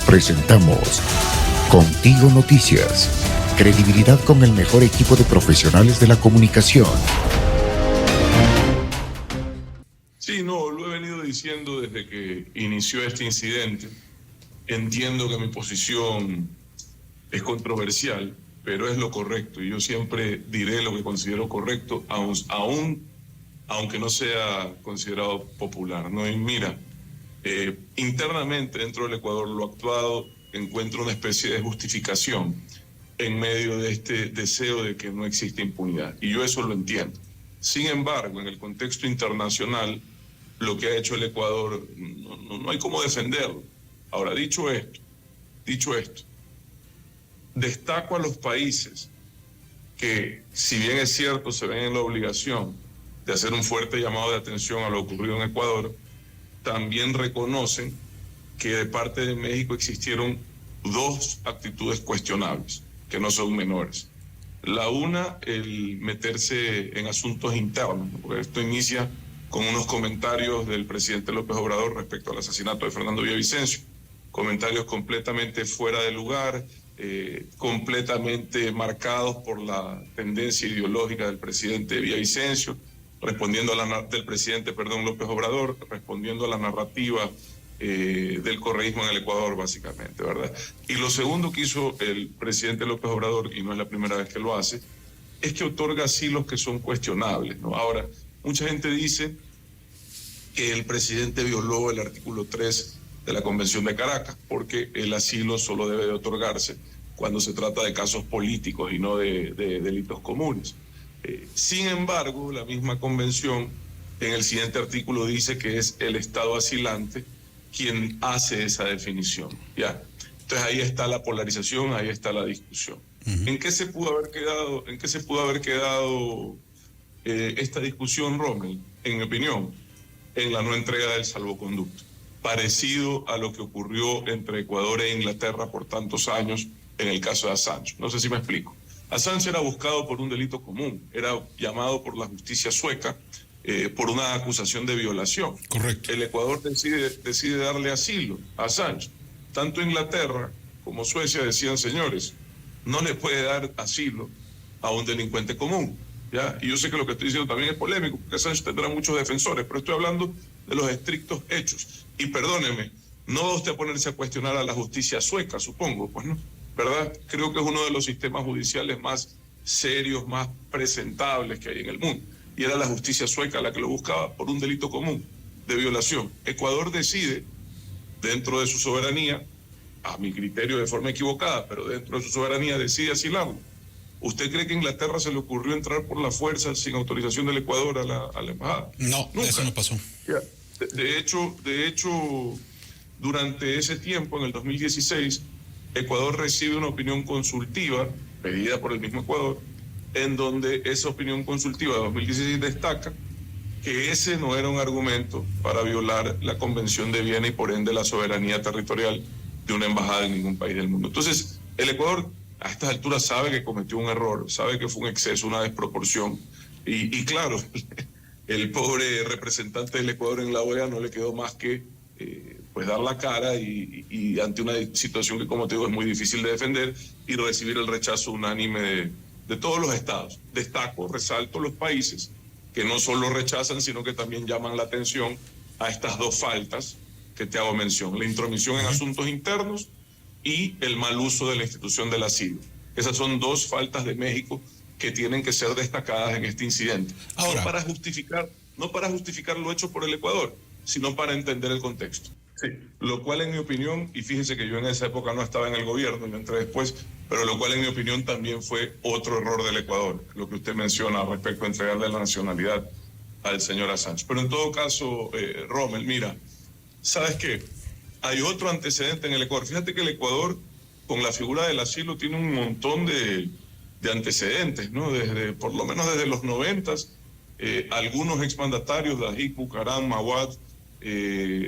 Presentamos Contigo Noticias. Credibilidad con el mejor equipo de profesionales de la comunicación. Sí, no, lo he venido diciendo desde que inició este incidente. Entiendo que mi posición es controversial, pero es lo correcto. Y yo siempre diré lo que considero correcto, aunque no sea considerado popular, ¿no? Y mira, internamente dentro del Ecuador lo actuado encuentro una especie de justificación en medio de este deseo de que no existe impunidad. Y yo eso lo entiendo. Sin embargo, en el contexto internacional, lo que ha hecho el Ecuador no hay cómo defenderlo. Ahora, dicho esto, destaco a los países que, si bien es cierto, se ven en la obligación de hacer un fuerte llamado de atención a lo ocurrido en Ecuador, también reconocen que de parte de México existieron dos actitudes cuestionables, que no son menores. La una, el meterse en asuntos internos, porque esto inicia con unos comentarios del presidente López Obrador respecto al asesinato de Fernando Villavicencio, comentarios completamente fuera de lugar, completamente marcados por la tendencia ideológica del presidente Villavicencio, del presidente López Obrador, respondiendo a la narrativa del correísmo en el Ecuador, básicamente, ¿verdad? Y lo segundo que hizo el presidente López Obrador, y no es la primera vez que lo hace, es que otorga asilos que son cuestionables, ¿no? Ahora, mucha gente dice que el presidente violó el artículo 3 de la Convención de Caracas, porque el asilo solo debe de otorgarse cuando se trata de casos políticos y no de delitos comunes. Sin embargo, la misma convención en el siguiente artículo dice que es el Estado asilante quien hace esa definición, ¿ya? Entonces ahí está la polarización, ahí está la discusión. ¿En qué se pudo haber quedado esta discusión, Rommel? En mi opinión, en la no entrega del salvoconducto, parecido a lo que ocurrió entre Ecuador e Inglaterra por tantos años en el caso de Assange. No sé si me explico. Assange era buscado por un delito común, era llamado por la justicia sueca por una acusación de violación. Correcto. El Ecuador decide darle asilo a Assange. Tanto Inglaterra como Suecia decían, señores, no le puede dar asilo a un delincuente común, ¿ya? Y yo sé que lo que estoy diciendo también es polémico, porque Assange tendrá muchos defensores, pero estoy hablando de los estrictos hechos. Y perdóneme, no va usted a ponerse a cuestionar a la justicia sueca, supongo, pues no, ¿verdad? Creo que es uno de los sistemas judiciales más serios, más presentables que hay en el mundo. Y era la justicia sueca la que lo buscaba por un delito común de violación. Ecuador decide, dentro de su soberanía, a mi criterio de forma equivocada, pero dentro de su soberanía decide asilarlo. ¿Usted cree que a Inglaterra se le ocurrió entrar por la fuerza sin autorización del Ecuador a la embajada? No, nunca. Eso no pasó. De hecho, durante ese tiempo, en el 2016, Ecuador recibe una opinión consultiva pedida por el mismo Ecuador, en donde esa opinión consultiva de 2016 destaca que ese no era un argumento para violar la Convención de Viena y por ende la soberanía territorial de una embajada en ningún país del mundo. Entonces, el Ecuador a estas alturas sabe que cometió un error, sabe que fue un exceso, una desproporción, y claro, el pobre representante del Ecuador en la OEA no le quedó más que pues dar la cara y ante una situación que, como te digo, es muy difícil de defender y recibir el rechazo unánime de todos los estados. Resalto los países que no solo rechazan, sino que también llaman la atención a estas dos faltas que te hago mención: la intromisión en asuntos internos y el mal uso de la institución del asilo. Esas son dos faltas de México que tienen que ser destacadas en este incidente. Ahora, no para justificar lo hecho por el Ecuador, sino para entender el contexto. Sí, lo cual en mi opinión, y fíjense que yo en esa época no estaba en el gobierno, yo entré después, pero lo cual en mi opinión también fue otro error del Ecuador, lo que usted menciona respecto a entregarle la nacionalidad al señor Assange. Pero en todo caso, Rommel, mira, ¿sabes qué? Hay otro antecedente en el Ecuador. Fíjate que el Ecuador, con la figura del asilo, tiene un montón de antecedentes, ¿no? Por lo menos desde los 90s, algunos exmandatarios, Dajic, Bucaram, Mawad,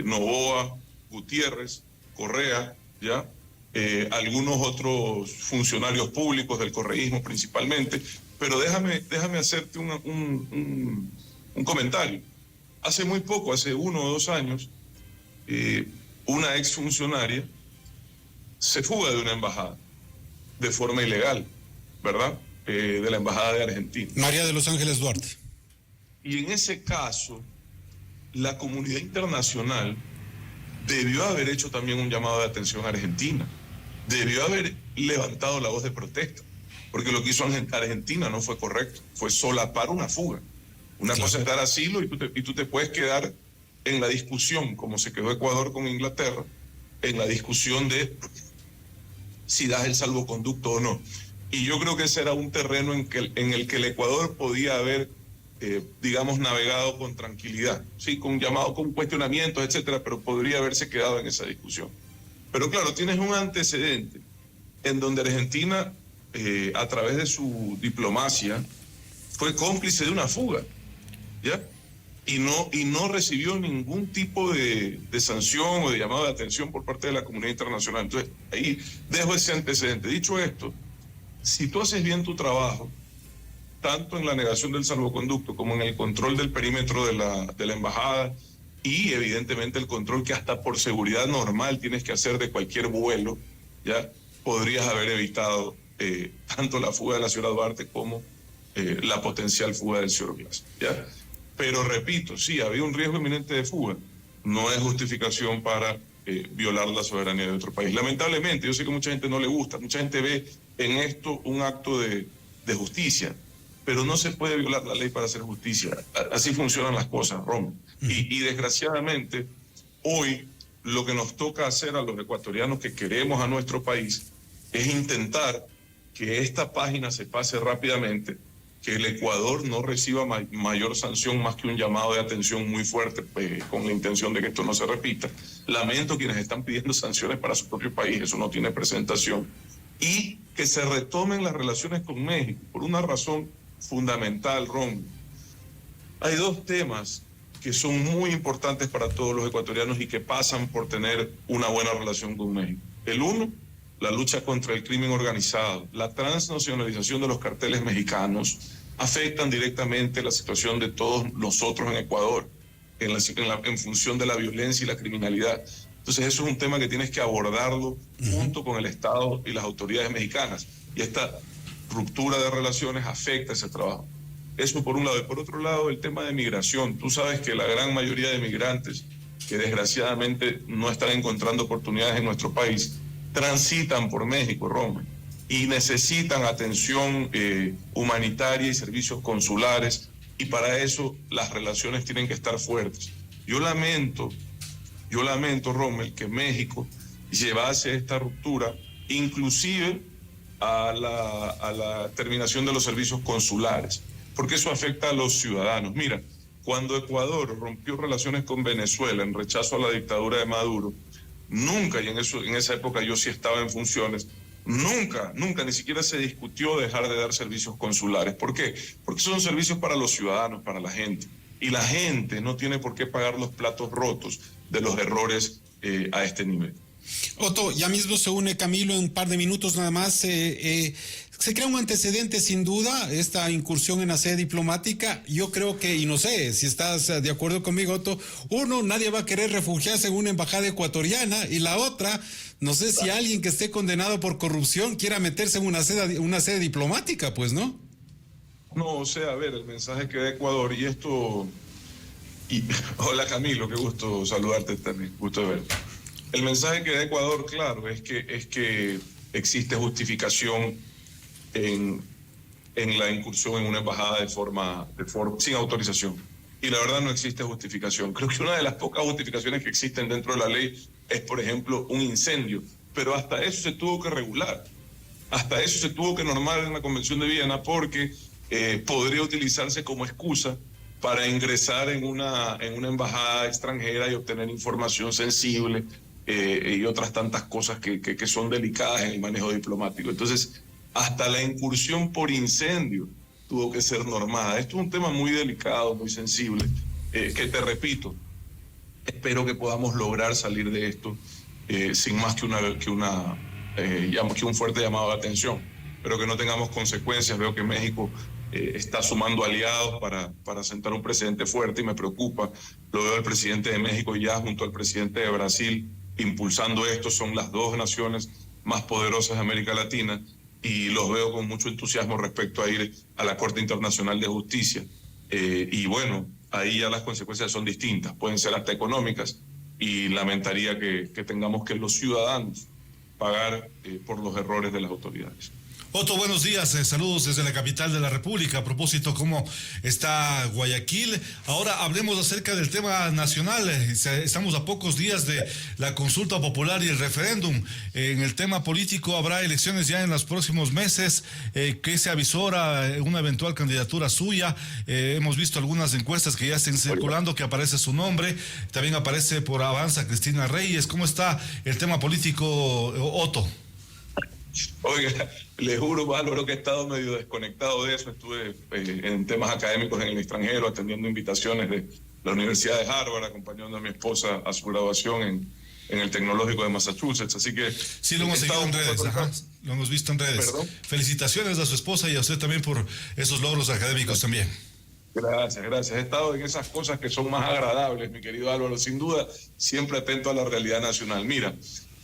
Noboa, Gutiérrez, Correa, ¿ya? Algunos otros funcionarios públicos del correísmo principalmente, pero déjame hacerte un comentario. Hace muy poco, hace 1 o 2 años, una exfuncionaria se fuga de una embajada de forma ilegal, ¿verdad? De la embajada de Argentina. María de los Ángeles Duarte. Y en ese caso, la comunidad internacional debió haber hecho también un llamado de atención a Argentina, debió haber levantado la voz de protesta, porque lo que hizo Argentina no fue correcto, fue solapar una fuga. Una cosa es dar asilo y tú te puedes quedar en la discusión, como se quedó Ecuador con Inglaterra, en la discusión de si das el salvoconducto o no. Y yo creo que ese era un terreno en el que el Ecuador podía haber, digamos, navegado con tranquilidad, sí, con llamado, con cuestionamientos, etcétera, pero podría haberse quedado en esa discusión. Pero claro, tienes un antecedente en donde Argentina, a través de su diplomacia, fue cómplice de una fuga, ¿ya? Y no recibió ningún tipo de sanción o de llamado de atención por parte de la comunidad internacional. Entonces, ahí dejo ese antecedente. Dicho esto, si tú haces bien tu trabajo, tanto en la negación del salvoconducto como en el control del perímetro de la embajada y evidentemente el control que hasta por seguridad normal tienes que hacer de cualquier vuelo, ya podrías haber evitado tanto la fuga de la señora Duarte como la potencial fuga del señor Glass, ¿ya? Pero repito, sí, había un riesgo inminente de fuga. No es justificación para violar la soberanía de otro país. Lamentablemente, yo sé que mucha gente no le gusta, mucha gente ve en esto un acto de justicia, pero no se puede violar la ley para hacer justicia. Así funcionan las cosas, Ron. Y desgraciadamente, hoy lo que nos toca hacer a los ecuatorianos que queremos a nuestro país es intentar que esta página se pase rápidamente, que el Ecuador no reciba mayor sanción más que un llamado de atención muy fuerte, con la intención de que esto no se repita. Lamento quienes están pidiendo sanciones para su propio país, eso no tiene presentación. Y que se retomen las relaciones con México, por una razón fundamental, Ron. Hay dos temas que son muy importantes para todos los ecuatorianos y que pasan por tener una buena relación con México. El uno, la lucha contra el crimen organizado, la transnacionalización de los carteles mexicanos afectan directamente la situación de todos nosotros en Ecuador, en función de la violencia y la criminalidad. Entonces eso es un tema que tienes que abordarlo junto con el Estado y las autoridades mexicanas. Y esta ruptura de relaciones afecta ese trabajo. Eso por un lado. Y por otro lado, el tema de migración. Tú sabes que la gran mayoría de migrantes que desgraciadamente no están encontrando oportunidades en nuestro país transitan por México, Roma, y necesitan atención humanitaria y servicios consulares, y para eso las relaciones tienen que estar fuertes. Yo lamento, Rommel, que México llevase esta ruptura, inclusive a la terminación de los servicios consulares, porque eso afecta a los ciudadanos. Mira, cuando Ecuador rompió relaciones con Venezuela en rechazo a la dictadura de Maduro, nunca, y en esa época yo sí estaba en funciones, nunca, ni siquiera se discutió dejar de dar servicios consulares. ¿Por qué? Porque son servicios para los ciudadanos, para la gente. Y la gente no tiene por qué pagar los platos rotos de los errores a este nivel. Otto, ya mismo se une Camilo en un par de minutos nada más. Se crea un antecedente sin duda, esta incursión en la sede diplomática. Yo creo que, y no sé si estás de acuerdo conmigo, Otto, uno, nadie va a querer refugiarse en una embajada ecuatoriana, y la otra, no sé si alguien que esté condenado por corrupción quiera meterse en una sede diplomática, pues, ¿no? No, o sea, a ver, el mensaje que da Ecuador, y esto... Hola Camilo, qué gusto saludarte también, gusto de verte. El mensaje que da Ecuador, claro, es que existe justificación en la incursión en una embajada de forma sin autorización. Y la verdad no existe justificación. Creo que una de las pocas justificaciones que existen dentro de la ley es, por ejemplo, un incendio. Pero hasta eso se tuvo que regular. Hasta eso se tuvo que normar en la Convención de Viena, porque podría utilizarse como excusa para ingresar en una embajada extranjera y obtener información sensible y otras tantas cosas que son delicadas en el manejo diplomático. Entonces, hasta la incursión por incendio tuvo que ser normada. Esto es un tema muy delicado, muy sensible, que te repito, espero que podamos lograr salir de esto sin más que un fuerte llamado de atención, pero que no tengamos consecuencias. Veo que México está sumando aliados para sentar un precedente fuerte y me preocupa. Lo veo al presidente de México ya junto al presidente de Brasil impulsando esto. Son las dos naciones más poderosas de América Latina, y los veo con mucho entusiasmo respecto a ir a la Corte Internacional de Justicia. Y bueno, ahí ya las consecuencias son distintas, pueden ser hasta económicas, y lamentaría que tengamos que los ciudadanos pagar por los errores de las autoridades. Otto, buenos días, saludos desde la capital de la República. A propósito, ¿cómo está Guayaquil? Ahora hablemos acerca del tema nacional. Estamos a pocos días de la consulta popular y el referéndum. En el tema político habrá elecciones ya en los próximos meses. ¿Qué se avisora una eventual candidatura suya? Hemos visto algunas encuestas que ya están circulando, que aparece su nombre. También aparece por Avanza Cristina Reyes. ¿Cómo está el tema político, Otto? Oiga, le juro, Álvaro, que he estado medio desconectado de eso. Estuve en temas académicos en el extranjero, atendiendo invitaciones de la Universidad de Harvard, acompañando a mi esposa a su graduación en el Tecnológico de Massachusetts. Así que sí, lo hemos seguido en redes, lo hemos visto en redes. ¿Perdón? Felicitaciones a su esposa y a usted también por esos logros académicos también. Gracias. He estado en esas cosas que son más agradables, mi querido Álvaro, sin duda, siempre atento a la realidad nacional. Mira,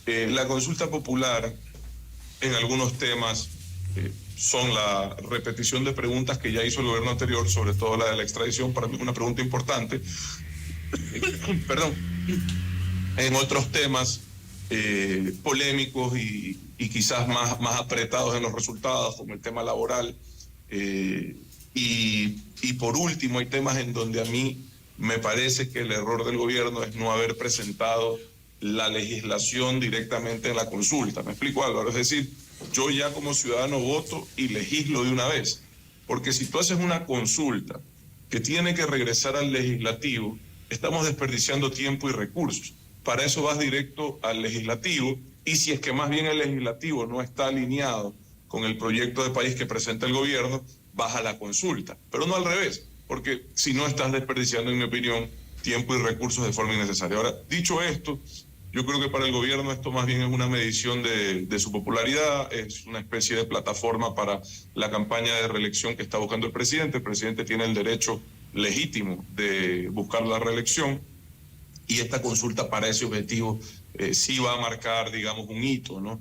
la consulta popular en algunos temas son la repetición de preguntas que ya hizo el gobierno anterior, sobre todo la de la extradición. Para mí es una pregunta importante. Perdón. En otros temas polémicos y quizás más apretados en los resultados, como el tema laboral. Y por último, hay temas en donde a mí me parece que el error del gobierno es no haber presentado la legislación directamente en la consulta. ¿Me explico, Álvaro? Es decir, yo ya como ciudadano voto y legislo de una vez. Porque si tú haces una consulta que tiene que regresar al legislativo, estamos desperdiciando tiempo y recursos. Para eso vas directo al legislativo, y si es que más bien el legislativo no está alineado con el proyecto de país que presenta el gobierno, vas a la consulta. Pero no al revés, porque si no estás desperdiciando, en mi opinión, tiempo y recursos de forma innecesaria. Ahora, dicho esto, yo creo que para el gobierno esto más bien es una medición de su popularidad, es una especie de plataforma para la campaña de reelección que está buscando el presidente. El presidente tiene el derecho legítimo de buscar la reelección, y esta consulta para ese objetivo sí va a marcar, digamos, un hito, ¿no?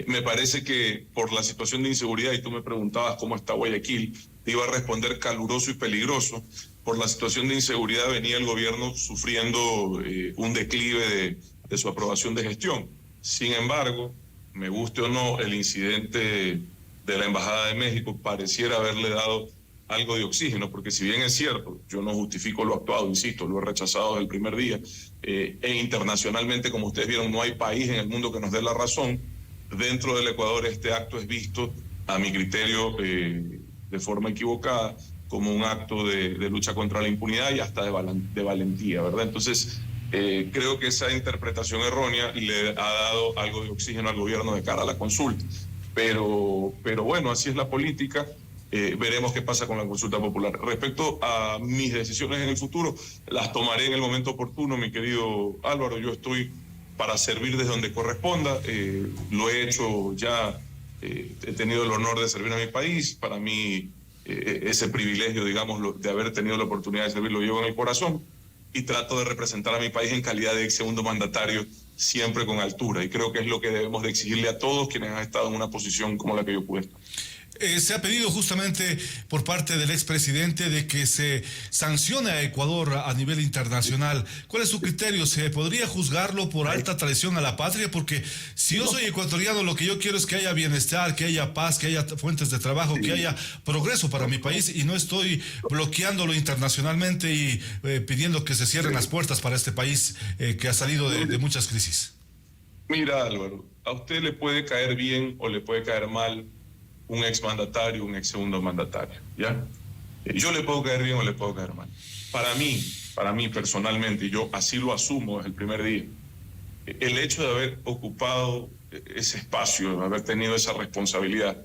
Me parece que por la situación de inseguridad, y tú me preguntabas cómo está Guayaquil, te iba a responder caluroso y peligroso. Por la situación de inseguridad venía el gobierno sufriendo un declive de su aprobación de gestión. Sin embargo, me guste o no, el incidente de la Embajada de México pareciera haberle dado algo de oxígeno, porque si bien es cierto, yo no justifico lo actuado, insisto, lo he rechazado desde el primer día, e internacionalmente, como ustedes vieron, no hay país en el mundo que nos dé la razón. Dentro del Ecuador este acto es visto, a mi criterio, de forma equivocada, como un acto de lucha contra la impunidad y hasta de valentía, ¿verdad? Entonces, creo que esa interpretación errónea le ha dado algo de oxígeno al gobierno de cara a la consulta. Pero bueno, así es la política. Veremos qué pasa con la consulta popular. Respecto a mis decisiones en el futuro, las tomaré en el momento oportuno, mi querido Álvaro. Yo estoy para servir desde donde corresponda. Lo he hecho ya, he tenido el honor de servir a mi país. Para mí, ese privilegio, digamos, de haber tenido la oportunidad de servir, lo llevo en el corazón, y trato de representar a mi país en calidad de segundo mandatario, siempre con altura. Y creo que es lo que debemos de exigirle a todos quienes han estado en una posición como la que yo pude estar. Se ha pedido justamente por parte del expresidente de que se sancione a Ecuador a nivel internacional. ¿Cuál es su criterio? ¿Se podría juzgarlo por alta traición a la patria? Porque si yo soy ecuatoriano, lo que yo quiero es que haya bienestar, que haya paz, que haya fuentes de trabajo, que haya progreso para mi país, y no estoy bloqueándolo internacionalmente y pidiendo que se cierren las puertas para este país que ha salido de muchas crisis. Mira, Álvaro, a usted le puede caer bien o le puede caer mal un exmandatario, un ex segundo mandatario, ¿ya? Yo le puedo caer bien o le puedo caer mal. Para mí personalmente, y yo así lo asumo desde el primer día, el hecho de haber ocupado ese espacio, de haber tenido esa responsabilidad,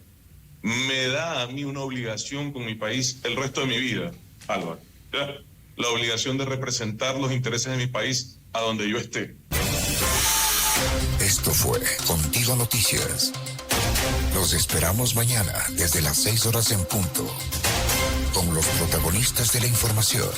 me da a mí una obligación con mi país el resto de mi vida, Álvaro, ¿ya? La obligación de representar los intereses de mi país a donde yo esté. Esto fue Contigo Noticias. Los esperamos mañana desde las 6 horas en punto, con los protagonistas de la información.